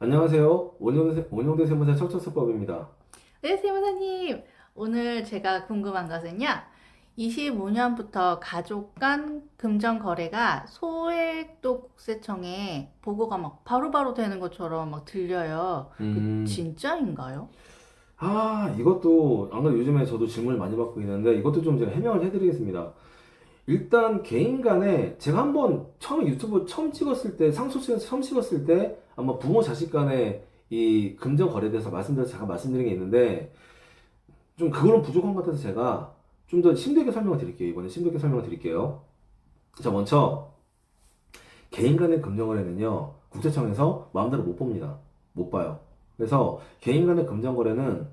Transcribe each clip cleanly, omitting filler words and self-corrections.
안녕하세요. 원영대 세무사 척척수법입니다. 네, 세무사님. 오늘 제가 궁금한 것은요. 25년부터 가족 간 금전 거래가 소액도 국세청에 보고가 막 바로바로 되는 것처럼 막 들려요. 그 음, 진짜인가요? 이것도 안 그래도 요즘에 저도 질문을 많이 받고 있는데 이것도 좀 제가 해명을 해드리겠습니다. 일단 개인 간에 제가 한번 처음 유튜브 처음 찍었을 때 상속세에서 처음 찍었을 때 아마 부모 자식 간의 이 금전 거래에 대해서 잠깐 말씀드린 게 있는데 좀 그거는 부족한 것 같아서 제가 좀 더 심도있게 설명을 드릴게요. 이번에 심도있게 설명을 드릴게요. 자, 먼저 개인 간의 금전거래는요, 국세청에서 마음대로 못 봅니다. 못 봐요. 그래서 개인 간의 금전거래는,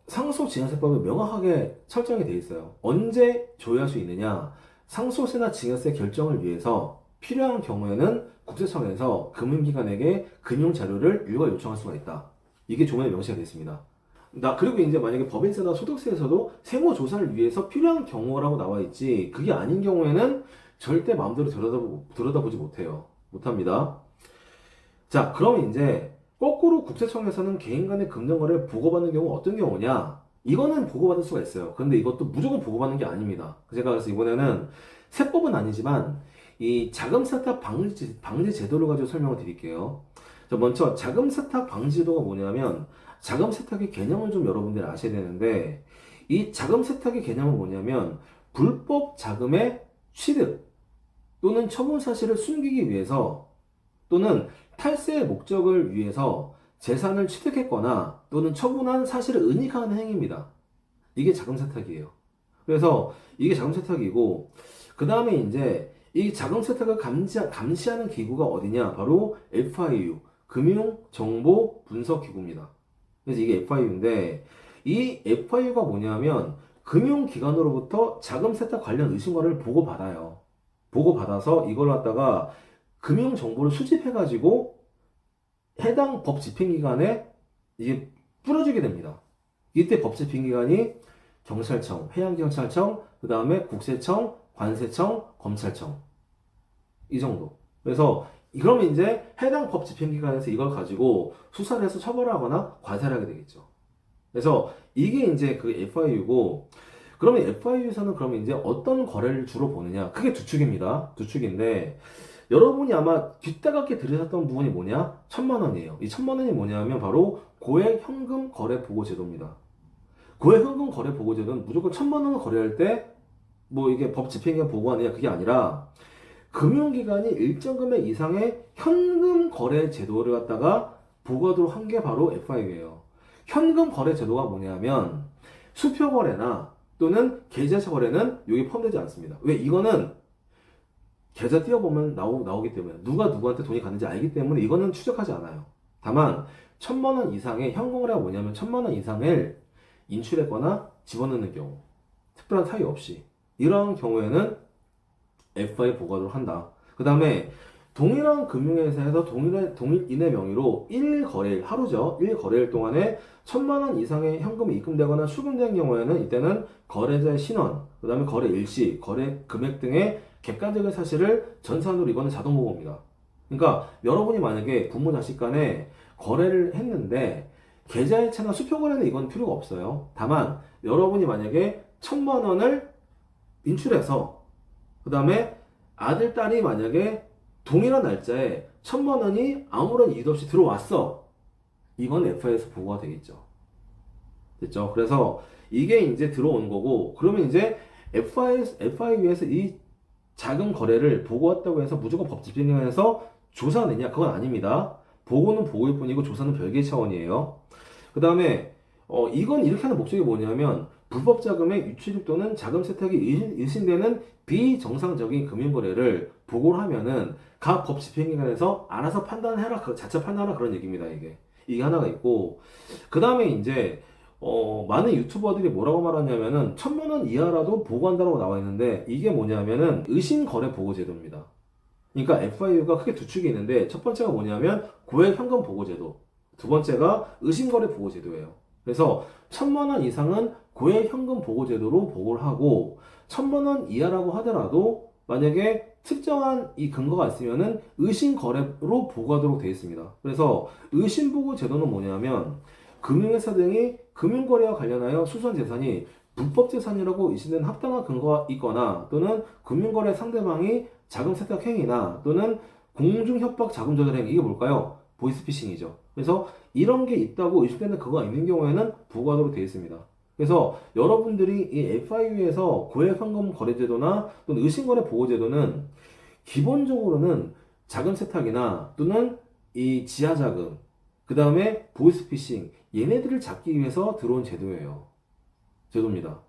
상속증여세법에 명확하게 설정이 되어 있어요. 언제 조회할 수 있느냐? 상속세나 증여세 결정을 위해서 필요한 경우에는 국세청에서 금융기관에게 금융자료를 일괄 요청할 수가 있다. 이게 조문에 명시가 되어 있습니다. 그리고 이제 만약에 법인세나 소득세에서도 세무조사를 위해서 필요한 경우라고 나와 있지, 그게 아닌 경우에는 절대 마음대로 들여다보지 못해요. 못합니다. 자, 그럼 이제 거꾸로 국세청에서는 개인 간의 금전거래를 보고받는 경우 어떤 경우냐? 이거는 보고받을 수가 있어요. 그런데 이것도 무조건 보고받는 게 아닙니다. 제가 그래서 이번에는 세법은 아니지만 이 자금 세탁 방지 제도를 가지고 설명을 드릴게요. 자, 먼저 자금 세탁 방지 제도가 뭐냐면 자금 세탁의 개념을 좀 여러분들이 아셔야 되는데 이 자금 세탁의 개념은 뭐냐면 불법 자금의 취득 또는 처분 사실을 숨기기 위해서 또는 탈세의 목적을 위해서 재산을 취득했거나 또는 처분한 사실을 은닉하는 행위입니다. 이게 자금 세탁이에요. 그래서 이게 자금 세탁이고 그 다음에 이제 이 자금 세탁을 감시하는 기구가 어디냐? 바로 FIU, 금융정보분석기구입니다. 그래서 이게 FIU인데 이 FIU가 뭐냐면 금융기관으로부터 자금 세탁 관련 의심권을 보고받아요. 보고받아서 이걸 갖다가 금융 정보를 수집해가지고 해당 법 집행기관에 이게 뿌려주게 됩니다. 이때 법 집행기관이 경찰청, 해양경찰청, 그 다음에 국세청, 관세청, 검찰청 이 정도. 그래서 그러면 이제 해당 법 집행기관에서 이걸 가지고 수사를 해서 처벌하거나 과세를 하게 되겠죠. 그래서 이게 이제 그 FIU고 그러면 FIU에서는 그러면 이제 어떤 거래를 주로 보느냐? 그게 두 축입니다. 두 축인데 여러분이 아마 뒷다갑게 들으셨던 부분이 뭐냐? 1,000만 원이에요. 이 1,000만 원이 뭐냐면 바로 고액 현금 거래 보고 제도입니다. 고액 현금 거래 보고 제도는 무조건 1,000만 원을 거래할 때 뭐 이게 법 집행기관 보고하느냐 그게 아니라 금융기관이 일정 금액 이상의 현금 거래 제도를 갖다가 보고하도록 한 게 바로 FIU예요. 현금 거래 제도가 뭐냐면 수표 거래나 또는 계좌이체 거래는 여기 포함되지 않습니다. 왜? 이거는 계좌 띄워보면 나오기 때문에 누가 누구한테 돈이 갔는지 알기 때문에 이거는 추적하지 않아요. 다만 1,000만 원 이상의 현금거래가 뭐냐면 1,000만 원 이상을 인출했거나 집어넣는 경우 특별한 사유 없이 이런 경우에는 FI 보고하도록 한다. 그 다음에 동일한 금융회사에서 동일인의 명의로 1거래일, 하루죠. 1거래일 동안에 1,000만 원 이상의 현금이 입금되거나 출금된 경우에는 이때는 거래자의 신원, 그 다음에 거래 일시, 거래 금액 등의 객관적인 사실을 전산으로 이거는 자동 보고입니다. 그러니까 여러분이 만약에 부모 자식 간에 거래를 했는데 계좌이체나 수표 거래는 이건 필요가 없어요. 다만 여러분이 만약에 1,000만 원을 인출해서 그 다음에 아들, 딸이 만약에 동일한 날짜에 1,000만 원이 아무런 이유 없이 들어왔어. 이건 FI에서 보고가 되겠죠. 됐죠? 그래서 이게 이제 들어온 거고, 그러면 이제 FIU에서 이 자금 거래를 보고했다고 해서 무조건 법 집행기관에서 조사하느냐? 그건 아닙니다. 보고는 보고일 뿐이고 조사는 별개의 차원이에요. 그 다음에 이건 이렇게 하는 목적이 뭐냐면 불법 자금의 유출입 또는 자금 세탁이 의심되는 비정상적인 금융거래를 보고를 하면은 각 법 집행기관에서 알아서 판단해라, 자체 판단하라 그런 얘기입니다. 이게 하나가 있고 그 다음에 이제 많은 유튜버들이 뭐라고 말하냐면은 1,000만 원 이하라도 보고한다고 나와 있는데 이게 뭐냐면은 의심거래 보고제도입니다. 그러니까 FIU가 크게 두 축이 있는데 첫 번째가 뭐냐면 고액 현금 보고제도, 두 번째가 의심거래 보고제도예요. 그래서 1,000만 원 이상은 고액 현금 보고제도로 보고를 하고 1,000만 원 이하라고 하더라도 만약에 특정한 이 근거가 있으면은 의심 거래로 보고하도록 되어 있습니다. 그래서 의심 보고 제도는 뭐냐면 금융회사 등이 금융거래와 관련하여 수수한 재산이 불법 재산이라고 의심된 합당한 근거가 있거나 또는 금융거래 상대방이 자금 세탁 행위나 또는 공중협박 자금 조달 행위 이게 뭘까요? 보이스피싱이죠. 그래서 이런 게 있다고 의심되는 근거가 있는 경우에는 보고하도록 되어 있습니다. 그래서 여러분들이 이 FIU에서 고액 현금 거래 제도나 또는 의심거래 보호 제도는 기본적으로는 자금 세탁이나 또는 이 지하 자금, 그 다음에 보이스피싱 얘네들을 잡기 위해서 들어온 제도입니다.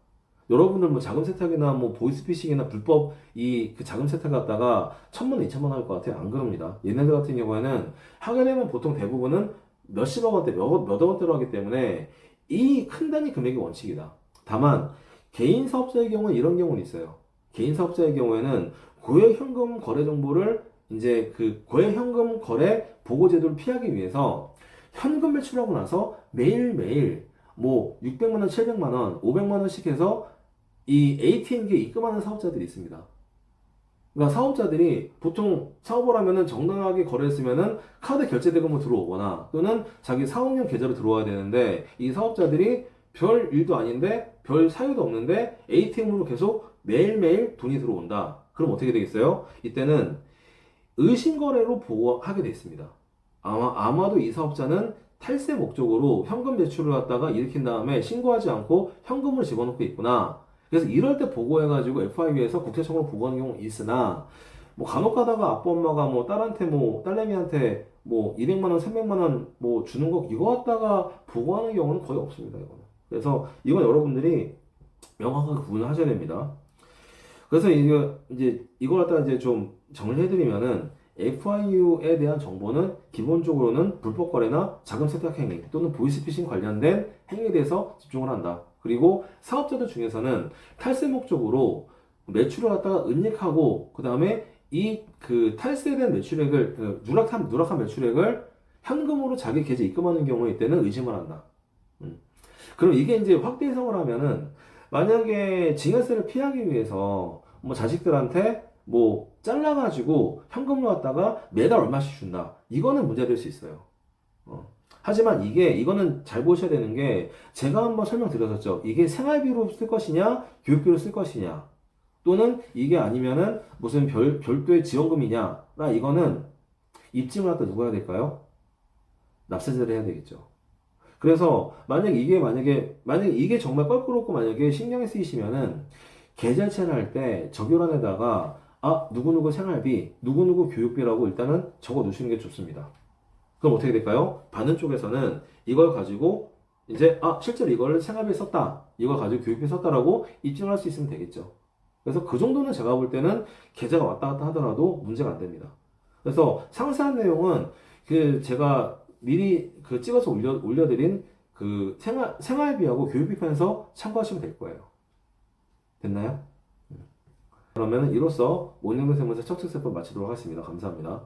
여러분들 뭐 자금 세탁이나 뭐 보이스피싱이나 불법 이 그 자금 세탁 갖다가 1,000만 원, 2,000만 원 할 것 같아요? 안 그럽니다. 얘네들 같은 경우에는 하게 되면 보통 대부분은 몇십억 원대, 몇억 원대로 하기 때문에 이 큰 단위 금액이 원칙이다. 다만 개인 사업자의 경우는 이런 경우는 있어요. 개인 사업자의 경우에는 고액 현금 거래 정보를 이제 그 고액 현금 거래 보고 제도를 피하기 위해서 현금 매출하고 나서 매일매일 뭐 600만 원, 700만 원, 500만 원씩 해서 이 ATM기에 입금하는 사업자들이 있습니다. 그러니까 사업자들이 보통 사업을 하면은 정당하게 거래했으면은 카드 결제 대금으로 들어오거나 또는 자기 사업용 계좌로 들어와야 되는데 이 사업자들이 별 일도 아닌데 별 사유도 없는데 ATM으로 계속 매일매일 돈이 들어온다. 그럼 어떻게 되겠어요? 이때는 의심거래로 보고하게 돼 있습니다. 아마도 이 사업자는 탈세 목적으로 현금 매출을 갖다가 일으킨 다음에 신고하지 않고 현금을 집어넣고 있구나. 그래서 이럴 때 보고해가지고 FIU에서 국세청으로 보고하는 경우는 있으나 뭐 간혹 가다가 아빠 엄마가 뭐 딸한테 뭐 딸내미한테 뭐 200만 원, 300만 원 뭐 주는 거 이거 갖다가 보고하는 경우는 거의 없습니다. 이거는. 그래서 이건 여러분들이 명확하게 구분을 하셔야 됩니다. 그래서 이제 이걸 갖다가 이제 좀 정리를 해드리면은 FIU에 대한 정보는 기본적으로는 불법 거래나 자금 세탁 행위 또는 보이스피싱 관련된 행위에 대해서 집중을 한다. 그리고 사업자들 중에서는 탈세 목적으로 매출을 갖다가 은닉하고 그 다음에 이 그 탈세된 매출액을 누락한 매출액을 현금으로 자기 계좌에 입금하는 경우에 때는 의심을 한다. 그럼 이게 이제 확대 해석을 하면은 만약에 증여세를 피하기 위해서 뭐 자식들한테 뭐 잘라가지고 현금으로 갖다가 매달 얼마씩 준다. 이거는 문제될 수 있어요. 하지만 이거는 잘 보셔야 되는 게 제가 한번 설명드렸었죠. 이게 생활비로 쓸 것이냐, 교육비로 쓸 것이냐, 또는 이게 아니면은 무슨 별도의 지원금이냐, 이거는 입증을 갖다 누가 해야 될까요? 납세자를 해야 되겠죠. 그래서 만약에 이게 정말 껄끄럽고 만약에 신경이 쓰이시면은 계좌이체를 할 때 적요란에다가 누구누구 생활비, 누구누구 교육비라고 일단은 적어 놓으시는 게 좋습니다. 그럼 어떻게 될까요? 받는 쪽에서는 이걸 가지고 이제 실제로 이걸 생활비에 썼다. 이걸 가지고 교육비에 썼다라고 입증할 수 있으면 되겠죠. 그래서 그 정도는 제가 볼 때는 계좌가 왔다 갔다 하더라도 문제가 안 됩니다. 그래서 상세한 내용은 제가 미리 찍어서 올려드린 생활비하고 교육비 편에서 참고하시면 될 거예요. 됐나요? 그러면 이로써 원형도 세무사 척척세법 마치도록 하겠습니다. 감사합니다.